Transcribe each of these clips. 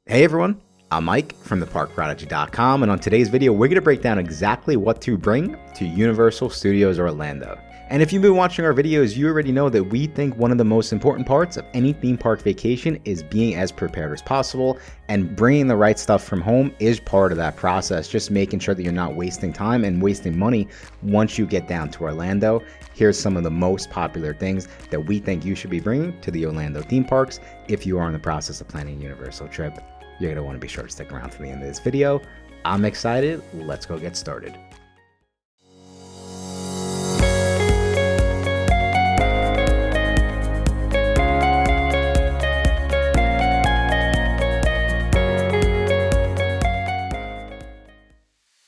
Hey everyone, I'm Mike from theparkprodigy.com, and on today's video we're going to break down exactly what to bring to Universal Studios Orlando. And if you've been watching our videos, you already know that we think one of the most important parts of any theme park vacation is being as prepared as possible, and bringing the right stuff from home is part of that process, just making sure that you're not wasting time and wasting money once you get down to Orlando. Here's some of the most popular things that we think you should be bringing to the Orlando theme parks if you are in the process of planning a Universal trip. You're going to want to be sure to stick around to the end of this video. I'm excited. Let's go get started.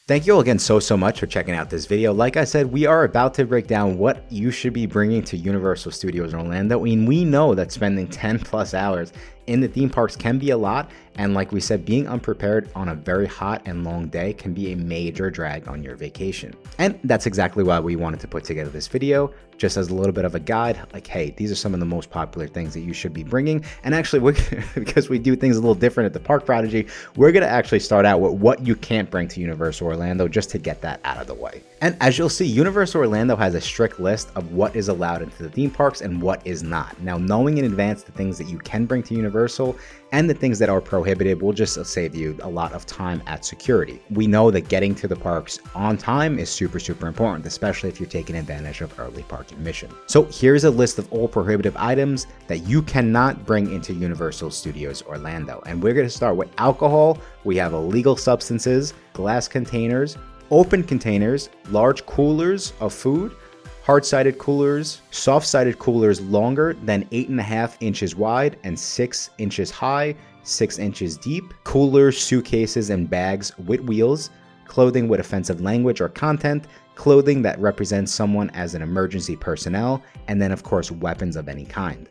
Thank you all again so much for checking out this video. Like I said, we are about to break down what you should be bringing to Universal Studios Orlando. And we know that spending 10 plus hours in the theme parks can be a lot, and like we said, being unprepared on a very hot and long day can be a major drag on your vacation. And that's exactly why we wanted to put together this video, just as a little bit of a guide, like, hey, these are some of the most popular things that you should be bringing. And actually, because we do things a little different at the Park Prodigy, we're going to actually start out with what you can't bring to Universal Orlando, just to get that out of the way. And as you'll see, Universal Orlando has a strict list of what is allowed into the theme parks and what is not. Now, knowing in advance the things that you can bring to Universal and the things that are prohibited will just save you a lot of time at security. We know that getting to the parks on time is super important, especially if you're taking advantage of early park admission. So here's a list of all prohibitive items that you cannot bring into Universal Studios Orlando. And we're going to start with alcohol. We have illegal substances, glass containers, open containers, large coolers of food, hard-sided coolers, soft-sided coolers longer than 8.5 inches wide and 6 inches high, 6 inches deep, coolers, suitcases, and bags with wheels, clothing with offensive language or content, clothing that represents someone as an emergency personnel, and then of course weapons of any kind.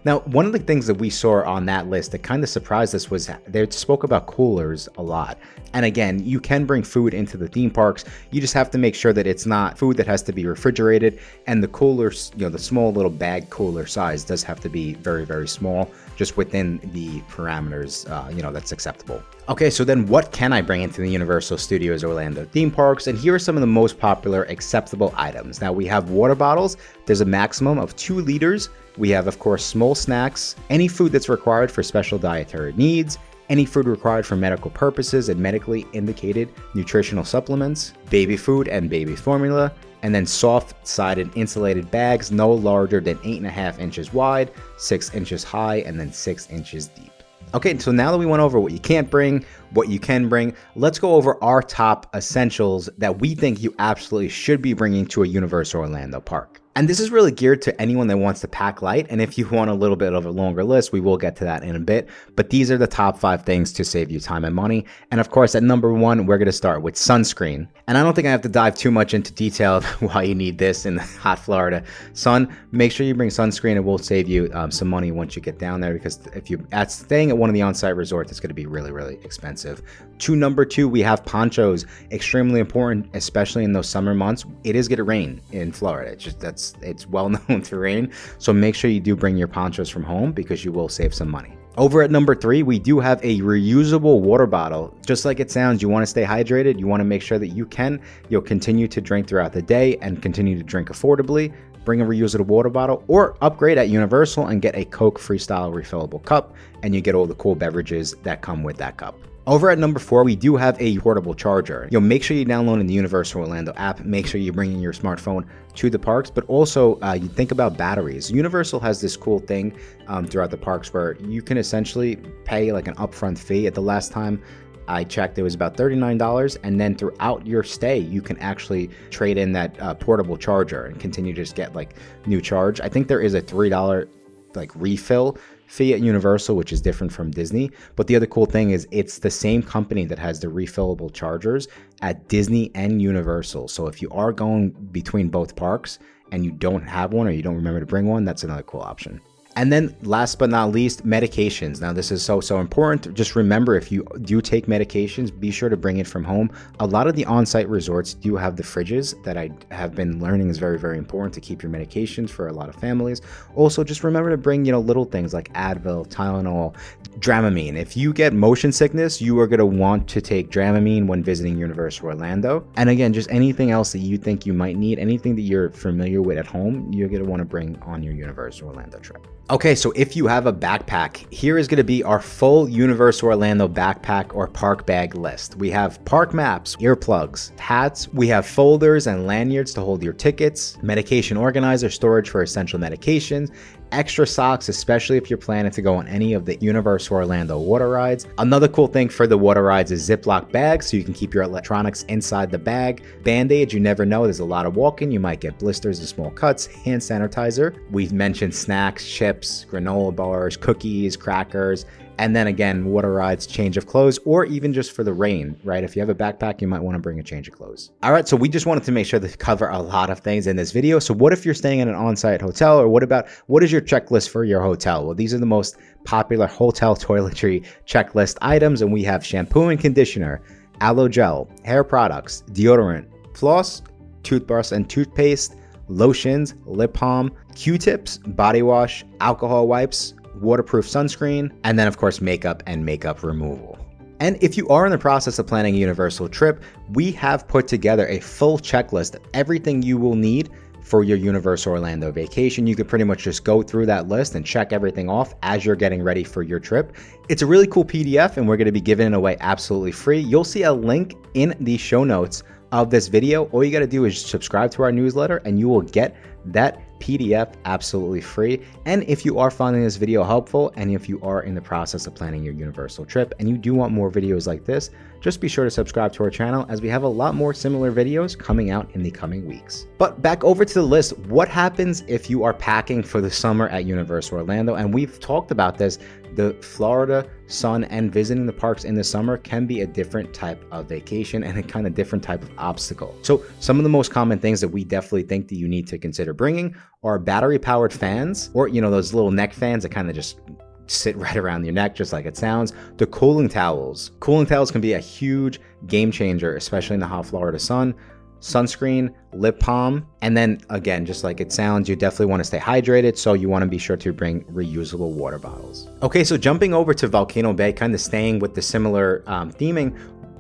Now, one of the things that we saw on that list that kind of surprised us was they spoke about coolers a lot. And again, you can bring food into the theme parks. You just have to make sure that it's not food that has to be refrigerated. And the coolers, the small little bag cooler size does have to be very small, just within the parameters, that's acceptable. Okay, so then what can I bring into the Universal Studios Orlando theme parks? And here are some of the most popular acceptable items. Now, we have water bottles. There's a maximum of 2 liters. We have, of course, small snacks, any food that's required for special dietary needs, any food required for medical purposes and medically indicated nutritional supplements, baby food and baby formula, and then soft-sided insulated bags no larger than 8.5 inches wide, 6 inches high, and then 6 inches deep. Okay, so now that we went over what you can't bring, what you can bring, let's go over our top essentials that we think you absolutely should be bringing to a Universal Orlando park. And this is really geared to anyone that wants to pack light. And if you want a little bit of a longer list, we will get to that in a bit. But these are the top 5 things to save you time and money. And of course, at number 1, we're going to start with sunscreen. And I don't think I have to dive too much into detail of why you need this in the hot Florida sun. Make sure you bring sunscreen. It will save you some money once you get down there, because if you're staying at one of the on-site resorts, it's going to be really expensive. To number 2, we have ponchos. Extremely important, especially in those summer months. It is going to rain in Florida. It's well known to rain, so make sure you do bring your ponchos from home, because you will save some money. Over at number 3, we do have a reusable water bottle. Just like it sounds, you want to stay hydrated. You want to make sure that you'll continue to drink throughout the day and continue to drink affordably. Bring a reusable water bottle, or upgrade at Universal and get a Coke Freestyle refillable cup, and you get all the cool beverages that come with that cup. Over at number 4, we do have a portable charger. Make sure you download the Universal Orlando app. Make sure you're bringing your smartphone to the parks, but also you think about batteries. Universal has this cool thing throughout the parks where you can essentially pay like an upfront fee. At the last time I checked, it was about $39, and then throughout your stay, you can actually trade in that portable charger and continue to just get like new charge. I think there is a $3 like refill fee at Universal, which is different from Disney. But the other cool thing is it's the same company that has the refillable chargers at Disney and Universal. So if you are going between both parks and you don't have one, or you don't remember to bring one, that's another cool option. And then last but not least, medications. Now this is so important. Just remember, if you do take medications, be sure to bring it from home. A lot of the on-site resorts do have the fridges that I have been learning is very important to keep your medications for a lot of families. Also, just remember to bring, little things like Advil, Tylenol, Dramamine. If you get motion sickness, you are going to want to take Dramamine when visiting Universal Orlando. And again, just anything else that you think you might need, anything that you're familiar with at home, you're going to want to bring on your Universal Orlando trip. Okay, so if you have a backpack, here is going to be our full Universal Orlando backpack or park bag list. We have park maps, earplugs, hats, we have folders and lanyards to hold your tickets, medication organizer, storage for essential medications, extra socks, especially if you're planning to go on any of the Universal Orlando water rides. Another cool thing for the water rides is Ziploc bags, so you can keep your electronics inside the bag. Band-aids, you never know, there's a lot of walking, you might get blisters and small cuts. Hand sanitizer, we've mentioned snacks, chips, granola bars, cookies, crackers, and then again, water rides, change of clothes, or even just for the rain, right? If you have a backpack, you might want to bring a change of clothes. All right, so we just wanted to make sure to cover a lot of things in this video. So what if you're staying in an on-site hotel, or what is your checklist for your hotel? Well, these are the most popular hotel toiletry checklist items, and we have shampoo and conditioner, aloe gel, hair products, deodorant, floss, toothbrush and toothpaste, lotions, lip balm, Q-tips, body wash, alcohol wipes, waterproof sunscreen, and then of course makeup and makeup removal. And if you are in the process of planning a Universal trip, we have put together a full checklist of everything you will need for your Universal Orlando vacation. You could pretty much just go through that list and check everything off as you're getting ready for your trip. It's a really cool PDF and we're going to be giving it away absolutely free. You'll see a link in the show notes of this video. All you got to do is subscribe to our newsletter and you will get that PDF absolutely free. And if you are finding this video helpful, and if you are in the process of planning your Universal trip and you do want more videos like this, just be sure to subscribe to our channel, as we have a lot more similar videos coming out in the coming weeks. But back over to the list, what happens if you are packing for the summer at Universal Orlando? And we've talked about this. The Florida sun and visiting the parks in the summer can be a different type of vacation and a kind of different type of obstacle. So some of the most common things that we definitely think that you need to consider bringing are battery powered fans, or those little neck fans that kind of just sit right around your neck, just like it sounds. The cooling towels. Cooling towels can be a huge game changer, especially in the hot Florida sun. Sunscreen, lip balm, and then again, just like it sounds, you definitely want to stay hydrated, so you want to be sure to bring reusable water bottles. Okay, so jumping over to Volcano Bay, kind of staying with the similar theming.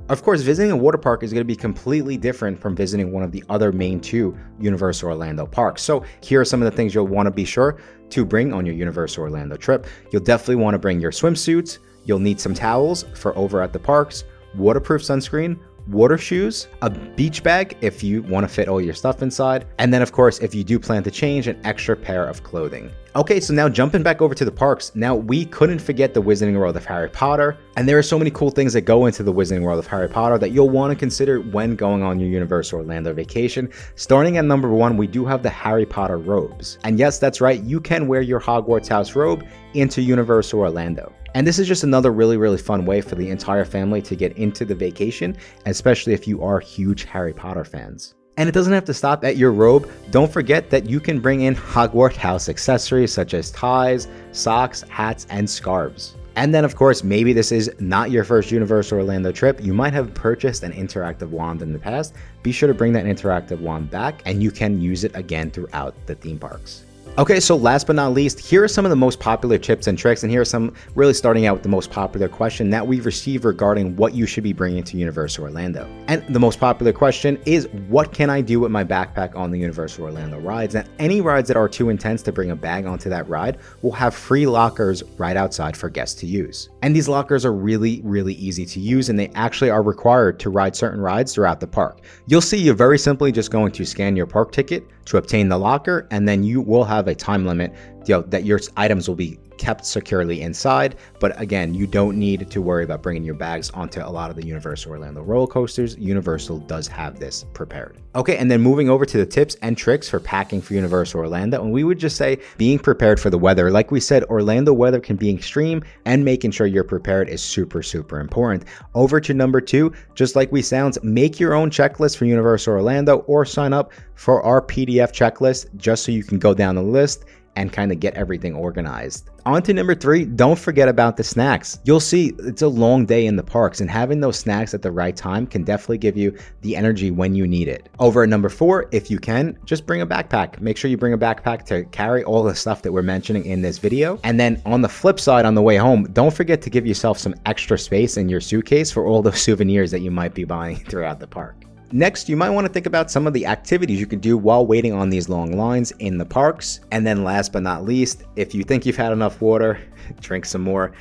Of course, visiting a water park is going to be completely different from visiting one of the other main two Universal Orlando parks. So here are some of the things you'll want to be sure to bring on your Universal Orlando trip. You'll definitely want to bring your swimsuits. You'll need some towels for over at the parks, waterproof sunscreen, water shoes, a beach bag if you want to fit all your stuff inside, and then of course, if you do plan to change, an extra pair of clothing. Okay, so now jumping back over to the parks, now we couldn't forget the Wizarding World of Harry Potter, and there are so many cool things that go into the Wizarding World of Harry Potter that you'll want to consider when going on your Universal Orlando vacation. Starting at number 1, we do have the Harry Potter robes. And yes, that's right, you can wear your Hogwarts house robe into Universal Orlando. And this is just another really fun way for the entire family to get into the vacation, especially if you are huge Harry Potter fans. And it doesn't have to stop at your robe. Don't forget that you can bring in Hogwarts house accessories such as ties, socks, hats, and scarves. And then of course, maybe this is not your first Universal Orlando trip. You might have purchased an interactive wand in the past. Be sure to bring that interactive wand back and you can use it again throughout the theme parks. Okay, so last but not least, here are some of the most popular tips and tricks, and here are some really starting out with the most popular question that we've received regarding what you should be bringing to Universal Orlando. And the most popular question is, what can I do with my backpack on the Universal Orlando rides? And any rides that are too intense to bring a bag onto that ride will have free lockers right outside for guests to use. And these lockers are really easy to use, and they actually are required to ride certain rides throughout the park. You'll see you're very simply just going to scan your park ticket to obtain the locker, and then you will have a time limit that your items will be kept securely inside. But again, you don't need to worry about bringing your bags onto a lot of the Universal Orlando roller coasters. Universal does have this prepared. Okay, and then moving over to the tips and tricks for packing for Universal Orlando, and we would just say being prepared for the weather. Like we said, Orlando weather can be extreme, and making sure you're prepared is super important. Over to number 2, just like we sounds, make your own checklist for Universal Orlando or sign up for our PDF checklist just so you can go down the list and kind of get everything organized. On to number 3, don't forget about the snacks. You'll see it's a long day in the parks, and having those snacks at the right time can definitely give you the energy when you need it. Over at number 4, if you can, just bring a backpack. Make sure you bring a backpack to carry all the stuff that we're mentioning in this video. And then on the flip side, on the way home, don't forget to give yourself some extra space in your suitcase for all those souvenirs that you might be buying throughout the park. Next, you might want to think about some of the activities you can do while waiting on these long lines in the parks. And then last but not least, if you think you've had enough water, drink some more.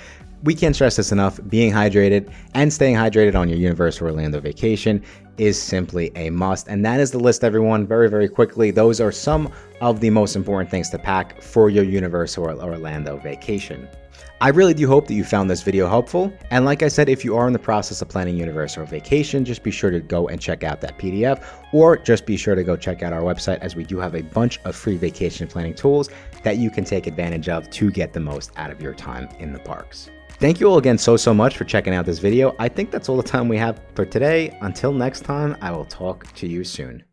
We can't stress this enough, being hydrated and staying hydrated on your Universal Orlando vacation is simply a must. And that is the list, everyone. Very, very quickly, those are some of the most important things to pack for your Universal Orlando vacation. I really do hope that you found this video helpful. And like I said, if you are in the process of planning Universal vacation, just be sure to go and check out that PDF, or just be sure to go check out our website, as we do have a bunch of free vacation planning tools that you can take advantage of to get the most out of your time in the parks. Thank you all again so much for checking out this video. I think that's all the time we have for today. Until next time, I will talk to you soon.